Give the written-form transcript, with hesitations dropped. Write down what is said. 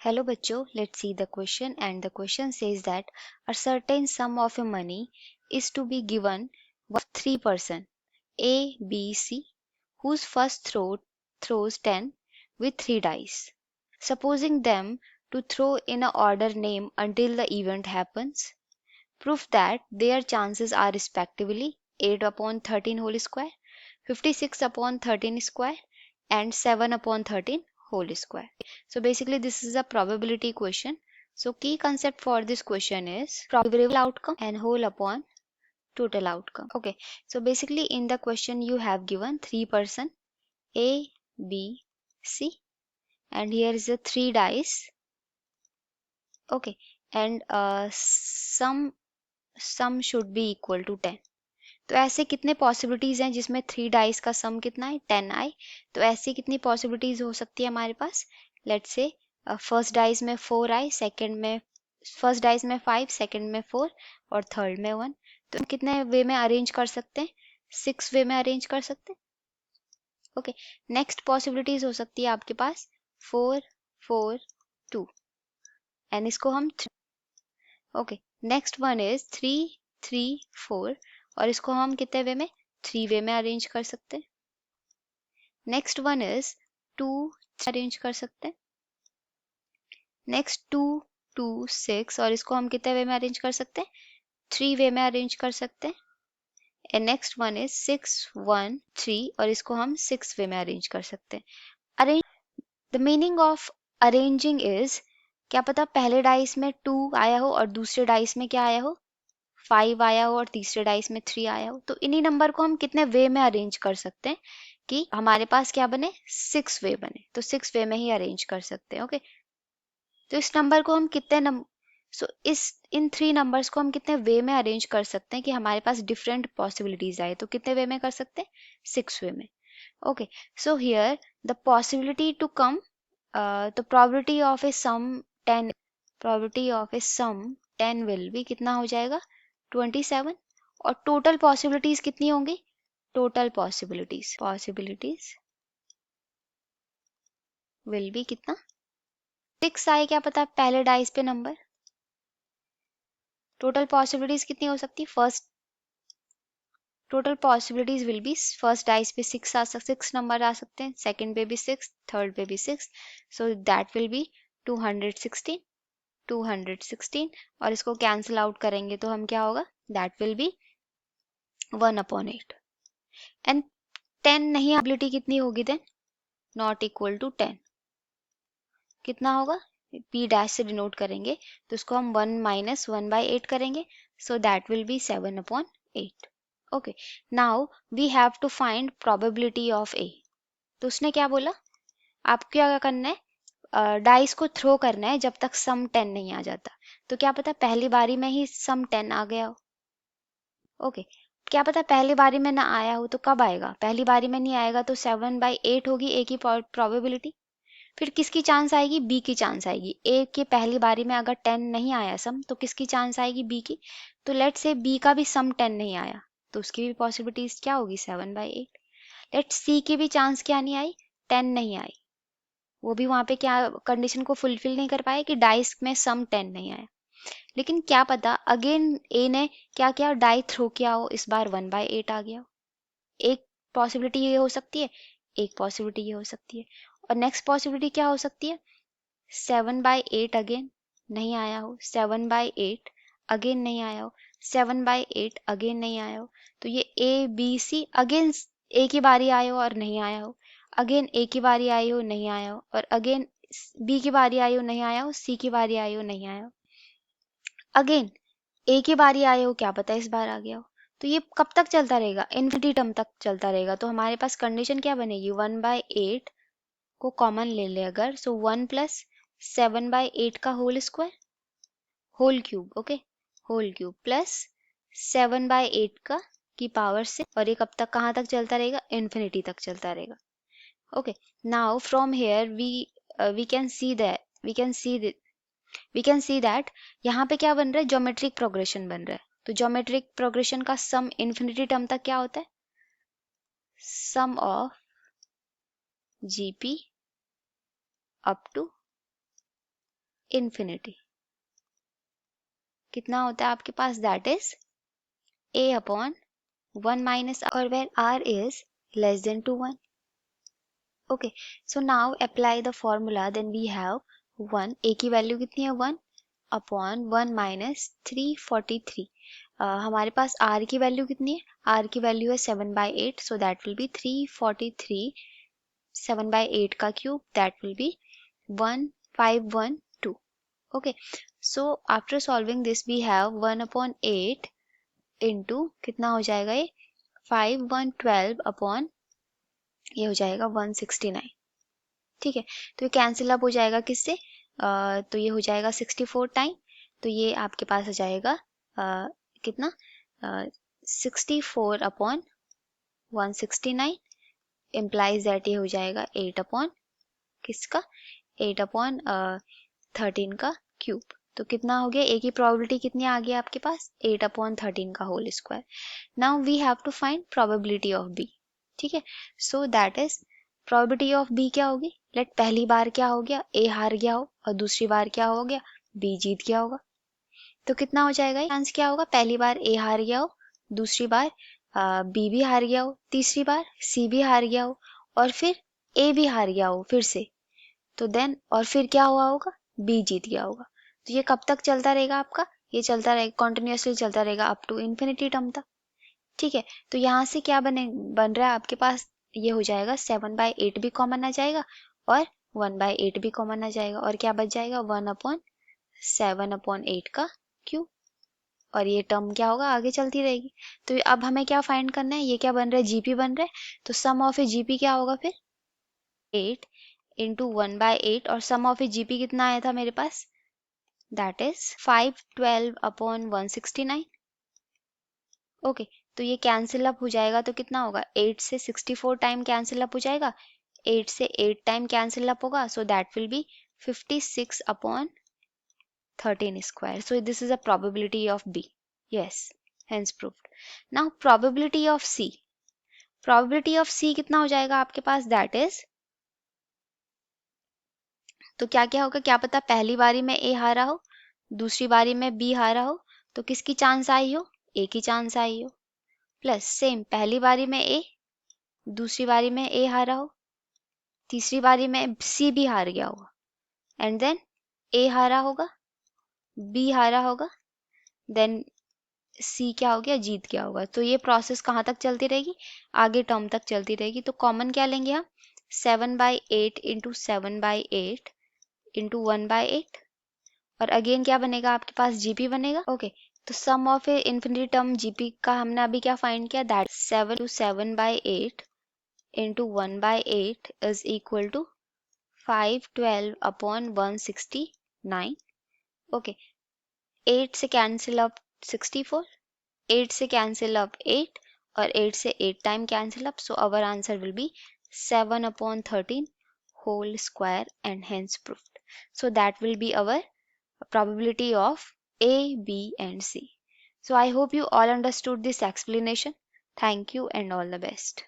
Hello बच्चों, let's see the question and the question says that a certain sum of money is to be given of three person A, B, C whose first throws 10 with 3 dice. Supposing them to throw in a order name until the event happens, prove that their chances are respectively 8 upon 13 whole square, 56 upon 13 square and 7 upon 13 whole square. So basically this is a probability question. So key concept for this question is probable outcome and whole upon total outcome. Okay, so basically in the question you have given three person A, B, C and here is the 3 dice. Okay, and sum should be equal to 10. तो ऐसे कितने possibilities हैं जिसमें 3 dice का सम कितना है 10 आए. तो ऐसी कितनी पॉसिबिलिटीज हो सकती है हमारे पास. लेट्स से फर्स्ट डाइस में 4 आए, सेकंड में फर्स्ट डाइस में 5, सेकंड में 4 और थर्ड में 1. तो कितने वे में अरेंज कर सकते हैं 6 वे में अरेंज कर सकते हैं. ओके, नेक्स्ट पॉसिबिलिटीज हो सकती है आपके पास 4 4 2 एंड इसको हम ओके. नेक्स्ट वन इज 3 3 4 और इसको हम कितने वे में 3 वे में अरेंज कर सकते हैं. नेक्स्ट वन इज 2 अरेंज कर सकते हैं. नेक्स्ट 2 2 6 और इसको हम कितने वे में अरेंज कर सकते हैं 3 वे में अरेंज कर सकते हैं. एंड नेक्स्ट वन इज 6 1 3 और इसको हम 6 वे में अरेंज कर सकते हैं. Arrange the meaning of arranging is क्या पता पहले डाइस में 2 आया हो और दूसरे डाइस में क्या आया हो 5 आया हो और तीसरे डाइस में 3 आया हो. तो इन्हीं नंबर को हम कितने वे में अरेंज कर सकते हैं कि हमारे पास क्या बने 6 वे बने. तो 6 वे में ही अरेंज कर सकते हैं. ओके, तो इस नंबर को हम कितने इस इन 3 नंबर्स को हम कितने वे में अरेंज कर सकते हैं कि हमारे पास डिफरेंट पॉसिबिलिटीज आए. तो कितने वे में कर सकते हैं 6 वे में. Okay, so here the possibility to come the probability of a sum 10 probability of a sum 10 will be कितना हो जाएगा 27. और टोटल पॉसिबिलिटीज कितनी होंगी टोटल पॉसिबिलिटीज विल बी कितना 6 आए. क्या पता पहले डाइस पे नंबर. टोटल पॉसिबिलिटीज कितनी हो सकती है first total possibilities will be first dice पे 6 नंबर आ सकते हैं, सेकंड पे भी 6, थर्ड पे भी 6. सो दैट विल बी 216 और इसको कैंसिल आउट करेंगे तो हम क्या होगा दैट विल बी 1/8. एंड 10 नहीं एबिलिटी कितनी होगी देन नॉट इक्वल टू 10 कितना होगा p डैश से डिनोट करेंगे तो इसको हम 1 माइनस 1/8 करेंगे. So that will be 7/8. Okay, now we have to find probability of a. तो उसने क्या बोला आपको क्या करना है डाइस को थ्रो करना है जब तक सम 10 नहीं आ जाता. तो क्या पता पहली बारी में ही सम 10 आ गया हो. ओके, क्या पता पहली बारी में ना आया हो तो कब आएगा. पहली बारी में नहीं आएगा तो 7/8 होगी a की प्रोबेबिलिटी. फिर किसकी चांस आएगी b की चांस आएगी. a के पहली बारी में अगर 10 नहीं आया सम तो किसकी चांस आएगी b की. तो लेट्स से b का भी सम 10 नहीं आया तो उसकी भी पॉसिबिलिटीज क्या होगी 7/8. लेट्स c की भी चांस क्या नहीं आई 10 नहीं आई. वो भी वहां पे क्या कंडीशन को फुलफिल नहीं कर पाए कि डाइस में सम 10 नहीं आया. लेकिन क्या पता अगेन ए ने क्या किया डाई थ्रो किया हो इस बार 1/8 आ गया हो. एक पॉसिबिलिटी ये हो सकती है, एक पॉसिबिलिटी ये हो सकती है. और नेक्स्ट पॉसिबिलिटी क्या हो सकती है 7/8 अगेन नहीं आया हो, 7/8 अगेन नहीं आया हो, 7/8 अगेन नहीं आया हो. तो ये ए बी सी अगेन ए की बारी आए हो और नहीं आया हो, अगेन ए की बारी आई हो नहीं आया हो और अगेन बी की बारी आई हो नहीं आया हो, सी की बारी आई हो नहीं आया हो, अगेन ए की बारी आए हो क्या पता इस बार आ गया हो. तो ये कब तक चलता रहेगा इन्फिनिटी टर्म तक चलता रहेगा. तो हमारे पास कंडीशन क्या बनेगी 1/8 को कॉमन ले ले अगर सो 1 प्लस 7/8 का whole square whole cube. Okay, whole cube plus 7/8 का की पावर से और ये कब तक कहाँ तक चलता रहेगा इन्फिनिटी तक चलता रहेगा. Okay, now from here we can see that we can see that यहाँ पे क्या बन रहा है ज्योमेट्रिक प्रोग्रेशन बन रहा है. तो ज्योमेट्रिक प्रोग्रेशन का सम इन्फिनिटी टर्म तक क्या होता है sum of GP up to infinity कितना होता है आपके पास, that is a upon 1 minus r, or where r is less than to 1. Okay, so now apply the formula. Then we have 1, a की वैल्यू कितनी है 1 अपॉन 1 माइनस 343. हमारे पास r की वैल्यू कितनी है, r की वैल्यू है 7/8, so that will be 343 7/8 का cube, that will be 1512. Okay, so after solving this we have 1 upon 8 into कितना हो जाएगा ये 5112 अपॉन ये हो जाएगा 169. ठीक है, तो ये कैंसिल अप हो जाएगा किससे, तो ये हो जाएगा 64 टाइम, तो ये आपके पास आ जाएगा कितना 64 अपॉन 169 इम्प्लाइज दैट ये हो जाएगा 8 अपॉन किसका 8 अपॉन 13 का क्यूब. तो कितना हो गया, ए की प्रोबेबिलिटी कितनी आ गई आपके पास 8 अपॉन 13 का whole square. Now we have to find probability of B. ठीक है, so that is probability of B क्या होगी, लेट पहली बार क्या हो गया ए हार गया हो और दूसरी बार क्या हो गया बी जीत गया होगा. तो कितना हो जाएगा, चांस क्या होगा, पहली बार ए हार गया हो, दूसरी बार बी भी हार गया हो, तीसरी बार सी भी हार गया हो और फिर ए भी हार गया हो फिर से, तो देन और फिर क्या हुआ होगा बी जीत गया होगा. तो ये कब तक चलता रहेगा आपका, ये चलता रहेगा कॉन्टिन्यूसली चलता रहेगा अप टू इन्फिनिटी टर्म तक. ठीक है, तो यहाँ से क्या बन रहा है आपके पास, ये हो जाएगा 7/8 भी कॉमन आ जाएगा और 1/8 भी कॉमन आ जाएगा और क्या बच जाएगा 1/7/8 का क्यूब, और ये टर्म क्या होगा आगे चलती रहेगी. तो अब हमें क्या फाइंड करना है, ये क्या बन रहा है जीपी बन रहा है, तो सम ऑफ ए जीपी क्या होगा फिर 8 इंटू 1/8 और सम ऑफ ए जीपी कितना आया था मेरे पास, दैट इज 512 अपॉन 169. ओके, तो ये कैंसिल अप हो जाएगा तो कितना होगा 8 से 64 टाइम कैंसिल अप हो जाएगा, 8 से 8 टाइम कैंसिल अप होगा, सो that will B 56 upon 13 square. So this is a probability of B. Yes, hence proved. Now probability of C. Probability of C कितना हो जाएगा आपके पास, that is, तो क्या क्या होगा, क्या पता पहली बारी में A हारा हो, दूसरी बारी में B हारा हो, तो किसकी चांस आई हो, A की चांस आई हो, प्लस सेम पहली बारी में A, दूसरी बारी में A हारा हो, तीसरी बारी में C भी हार गया होगा, एंड देन A हारा होगा, B हारा होगा, देन सी क्या हो गया जीत गया होगा. तो ये प्रोसेस कहाँ तक चलती रहेगी, आगे टर्म तक चलती रहेगी. तो कॉमन क्या लेंगे हम 7/8 इंटू 7/8 इंटू 1/8 और अगेन क्या बनेगा आपके पास जीपी बनेगा. ओके, तो sum of a infinity term GP का हमने अभी क्या फाइंड किया, that 7 to 7/8 into 1/8 is equal to 512 upon 169. Okay, 8 से कैंसिल अप 64, 8 से cancel up 8 और 8 से 8 time cancel up, so our answer will be 7 upon 13 whole square and hence proved. So that will be our probability of A, B and C. So I hope you all understood this explanation. Thank you and all the best.